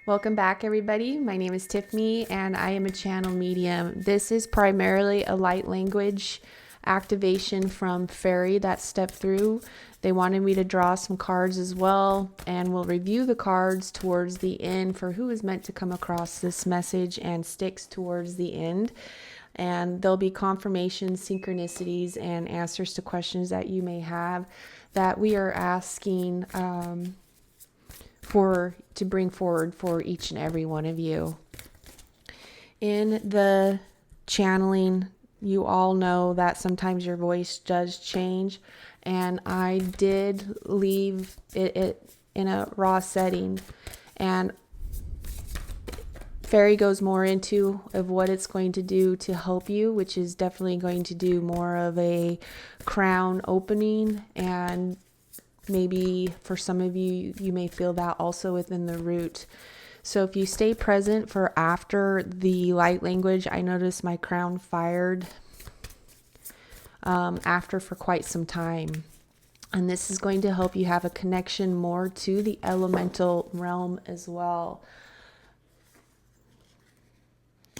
Welcome back, everybody. My name is Tiffany, and I am a channel medium. This is primarily a light language activation from Fairy that stepped through. They wanted me to draw some cards as well, and we'll review the cards towards the end for who is meant to come across this message and sticks towards the end. And there'll be confirmations, synchronicities, and answers to questions that you may have that we are asking to bring forward for each and every one of you. In the channeling, you all know that sometimes your voice does change, and I did leave it in a raw setting, and Fairy goes more into of what it's going to do to help you, which is definitely going to do more of a crown opening, and maybe for some of you, you may feel that also within the root. So if you stay present for after the light language, I noticed my crown fired after for quite some time. And this is going to help you have a connection more to the elemental realm as well.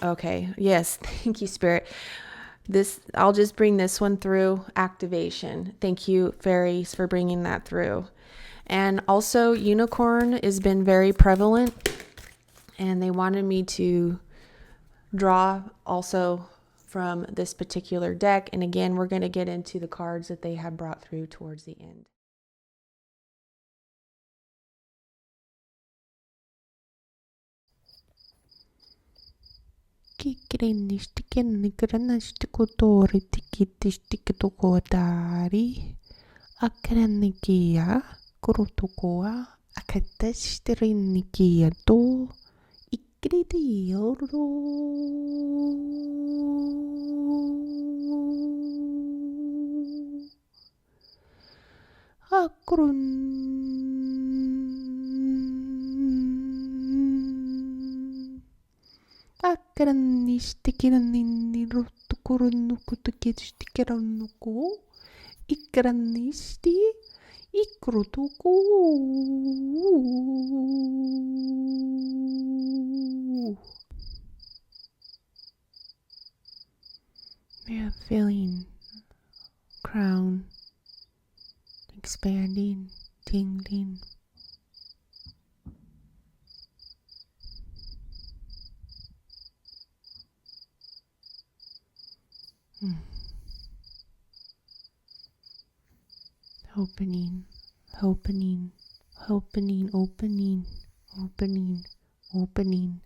Okay, yes, thank you, Spirit. I'll just bring this one through activation. Thank you, fairies, for bringing that through. And also, unicorn has been very prevalent, and they wanted me to draw also from this particular deck. And again, we're going to get into the cards that they have brought through towards the end. We are feeling crown expanding, tingling. Opening, opening, opening, opening, opening, opening.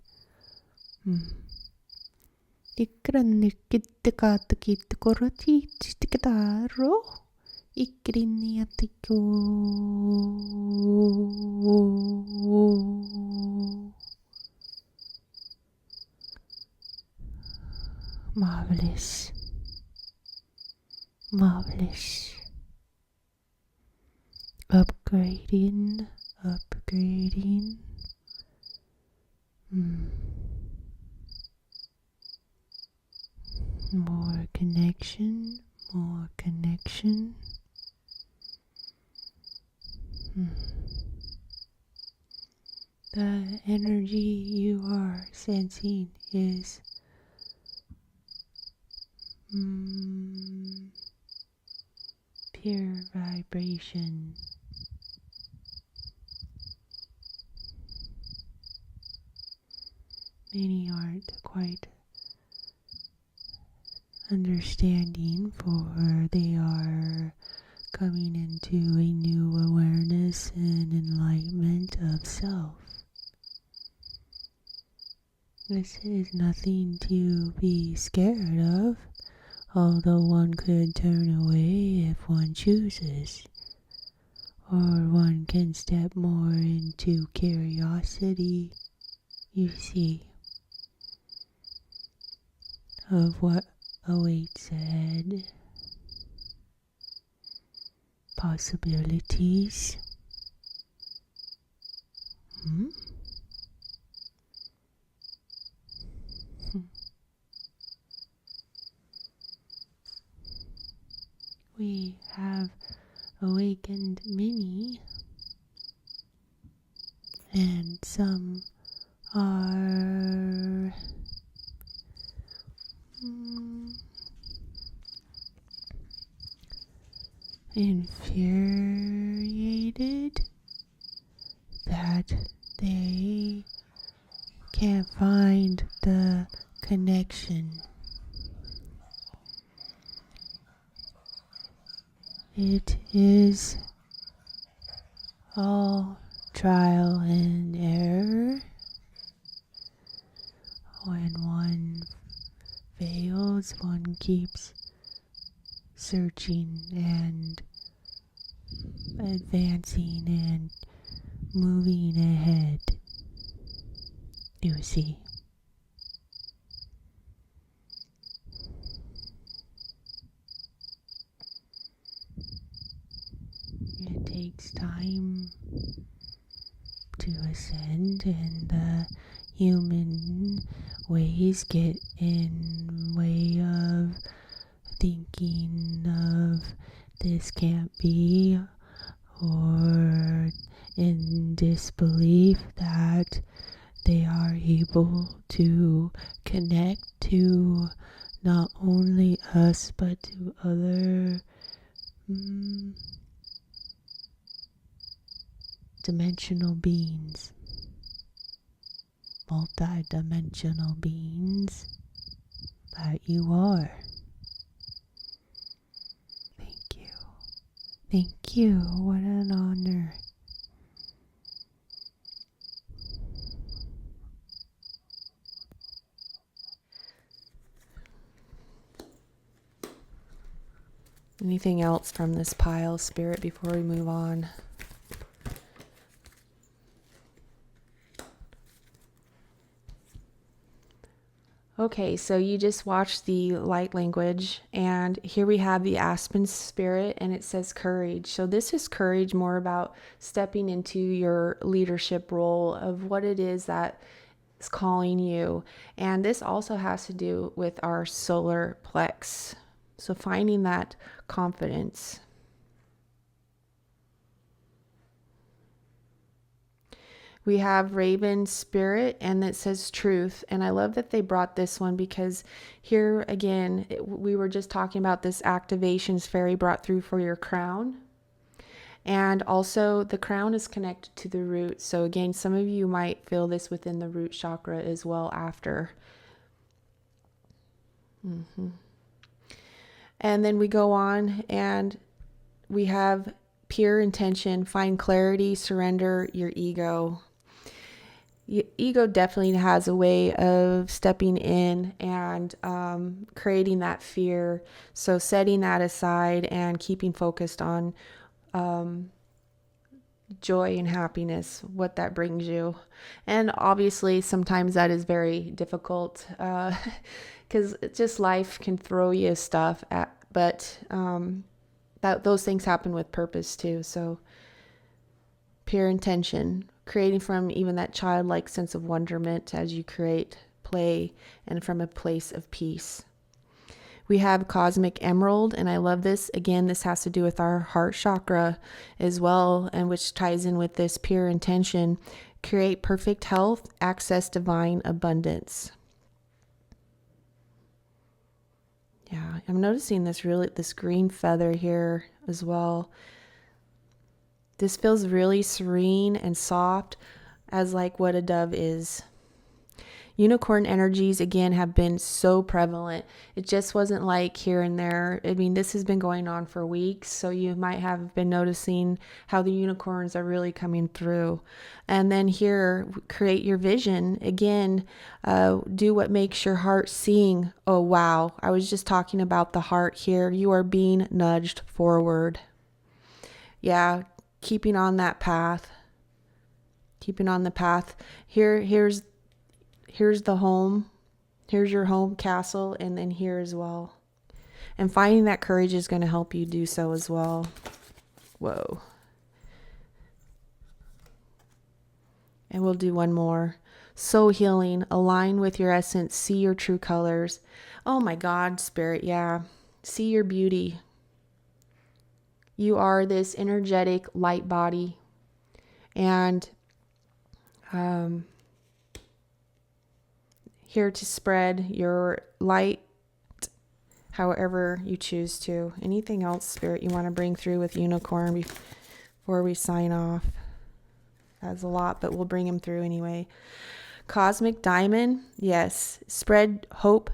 Marvelous. Marvelous. Upgrading, upgrading. More connection, more connection. The energy you are sensing is pure vibration. Many aren't quite understanding, for they are coming into a new awareness and enlightenment of self. This is nothing to be scared of, although one could turn away if one chooses, or one can step more into curiosity, you see, of what awaits ahead. Possibilities. We have awakened many, and some are infuriated that they can't find the connection. It is all trial and error. When one fails, one keeps searching and advancing and moving ahead. You see. It takes time to ascend, and the human ways get in way of thinking of this can't be, or in disbelief that they are able to connect to not only us but to other dimensional beings, multidimensional beings that you are. Thank you. Thank you. What an honor. Anything else from this pile, Spirit, before we move on? Okay, so you just watched the light language, and here we have the Aspen Spirit, and it says courage. So this is courage, more about stepping into your leadership role of what it is that is calling you. And this also has to do with our solar plex. So finding that confidence. We have Raven Spirit, and it says truth. And I love that they brought this one, because here again, we were just talking about this activations fairy brought through for your crown. And also the crown is connected to the root. So again, some of you might feel this within the root chakra as well after. And then we go on and we have pure intention, find clarity, surrender your ego. Ego definitely has a way of stepping in and creating that fear. So setting that aside and keeping focused on joy and happiness, what that brings you. And obviously sometimes that is very difficult because just life can throw you stuff at, but that those things happen with purpose too. So pure intention, creating from even that childlike sense of wonderment as you create, play, and from a place of peace. We have Cosmic Emerald, and I love this. Again, this has to do with our heart chakra as well, and which ties in with this pure intention. Create perfect health, access divine abundance. Yeah, I'm noticing this green feather here as well. This feels really serene and soft, as like what a dove is. Unicorn energies, again, have been so prevalent. It just wasn't like here and there. I mean, this has been going on for weeks, so you might have been noticing how the unicorns are really coming through. And then here, create your vision. Again, do what makes your heart sing. Oh, wow. I was just talking about the heart here. You are being nudged forward. Yeah, keeping on that path. Keeping on the path. Here's the home. Here's your home castle, and then here as well. And finding that courage is going to help you do so as well. Whoa. And we'll do one more. Soul healing. Align with your essence. See your true colors. Oh my God, Spirit. Yeah. See your beauty. You are this energetic light body. And here to spread your light however you choose to. Anything else, Spirit, you want to bring through with Unicorn before we sign off? That's a lot, but we'll bring him through anyway. Cosmic Diamond, yes. Spread hope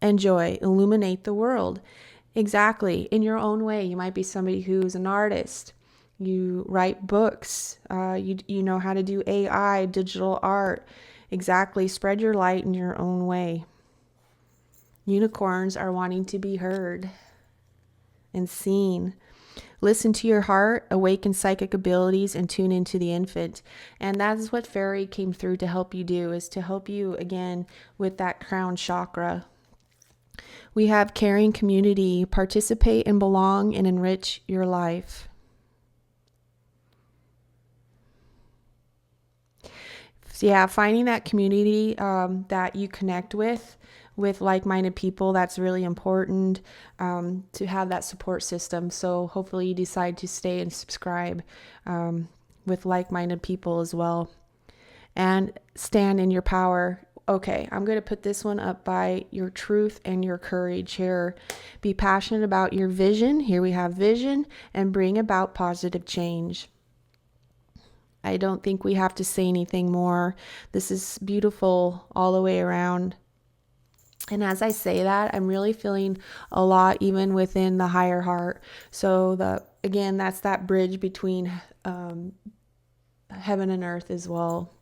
and joy. Illuminate the world. Exactly. In your own way. You might be somebody who's an artist. You write books. You know how to do AI, digital art. Exactly. Spread your light in your own way. Unicorns are wanting to be heard and seen. Listen to your heart, awaken psychic abilities, and tune into the infant. And that is what Fairy came through to help you do, is to help you again with that crown chakra. We have caring community. Participate and belong and enrich your life. So yeah, finding that community that you connect with like-minded people, that's really important, to have that support system. So hopefully you decide to stay and subscribe with like-minded people as well. And stand in your power. Okay, I'm going to put this one up by your truth and your courage here. Be passionate about your vision. Here we have vision, and bring about positive change. I don't think we have to say anything more. This is beautiful all the way around. And as I say that, I'm really feeling a lot even within the higher heart. So again, that's that bridge between heaven and earth as well,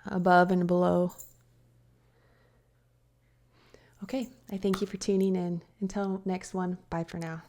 above and below. Okay, I thank you for tuning in. Until next one, bye for now.